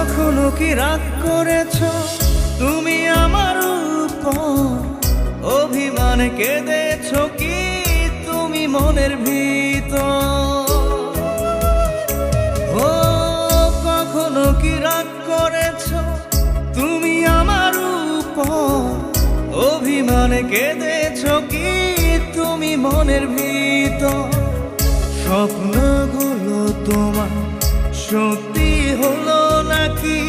কখনো কি রাগ করেছ তুমি আমার উপর? অভিমান কেঁদেছ কি তুমি মনের ভিতর? ও কখনো কি রাগ করেছ তুমি আমার উপর? অভিমান কেঁদেছ কি তুমি মনের ভিতর? স্বপ্নগুলো তোমার সত্যি হলো নাকি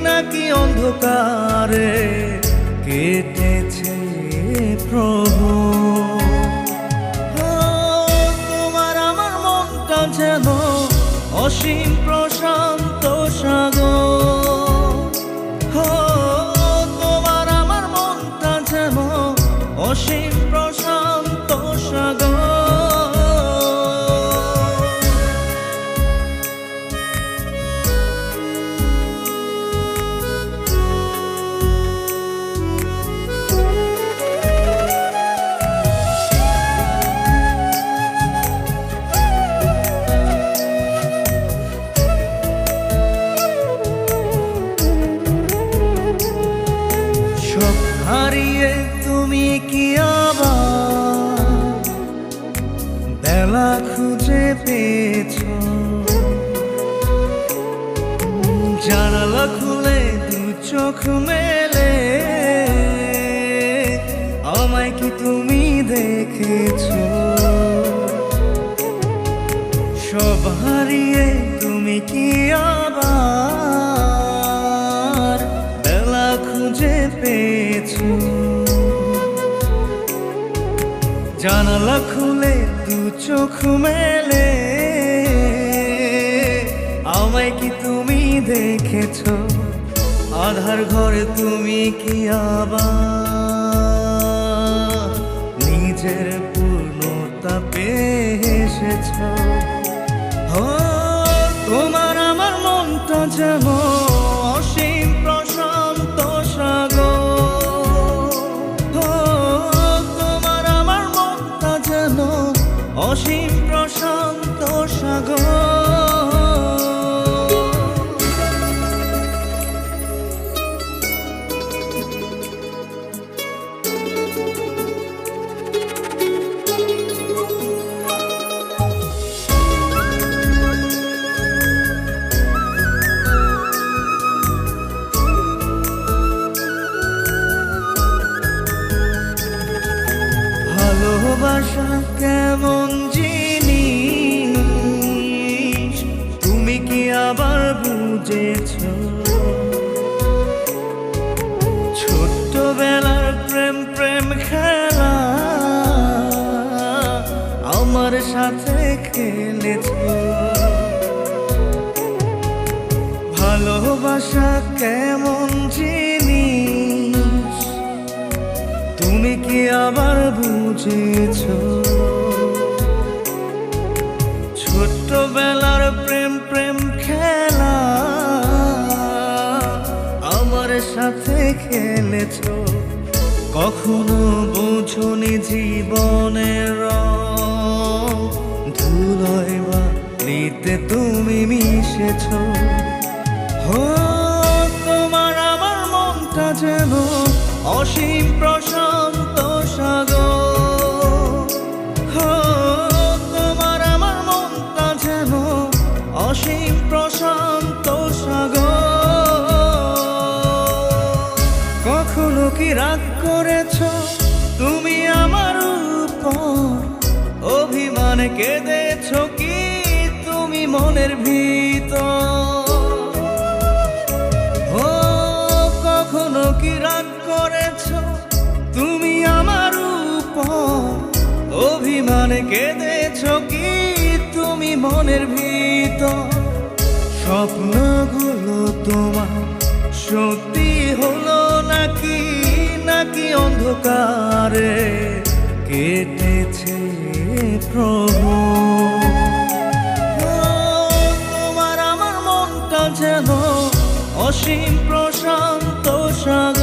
নাকি অন্ধকারে কেটেছে প্রভু? তোমার আমার মনটা যেন অসীম প্রশান্ত সাগর। তোমার আমার মনটা যেন অসীম প্রশান্ত সাগর। হারিয়ে তুমি কি আবার বেলা খুঁজে পেয়েছ? জানালা খুলে দু চোখ মেলে আমায় কি তুমি দেখেছ? সব হারিয়ে তুমি কি আবার বেলা খুঁজে পেয়েছ? জানালা খুলে দু চোখ মেলে আমায় কি তুমি দেখেছ? আধার ঘরে তুমি কি আবার নিজের পূর্ণতা পেয়ে এসেছ? তোমার আমার মনটা যেন অসীম প্রশান্ত সাগর। তোমার আমার মনটা যেন অসীম প্রশান্ত সাগর। ভালোবাসা কেমন জিনিস তুমি কি আবার বুঝেছ? ছোট্টবেলার প্রেম প্রেম খেলা আমার সাথে খেলেছ। ভালোবাসা কেমন জিনিস তুমি কি আবার বুঝেছ? ছোট্টবেলার প্রেম প্রেম খেলা আমার সাথে খেলেছ। কখনো বুঝনি জীবনের রং, ধুলোয় বালিতে তুমি মিশেছ। তোমার আমার মনটা যেন অসীম প্রশান্ত সাগর। তোমার আমার মনটা যেন অসীম প্রশান্ত সাগর। কখনো কি রাগ করেছ তুমি আমার উপর? অভিমান কেঁদেছ কি তুমি মনের ভিতর? কখনো কি রাগ করেছ তুমি আমার উপর? অভিমান কেঁদেছ কি তুমি মনের ভিতর? স্বপ্নগুলো তোমার সত্যি হলো নাকি নাকি অন্ধকারে কেটেছে প্রভু? তোমার আমার মনটা যেন অসীম প্রশান্ত সাগর।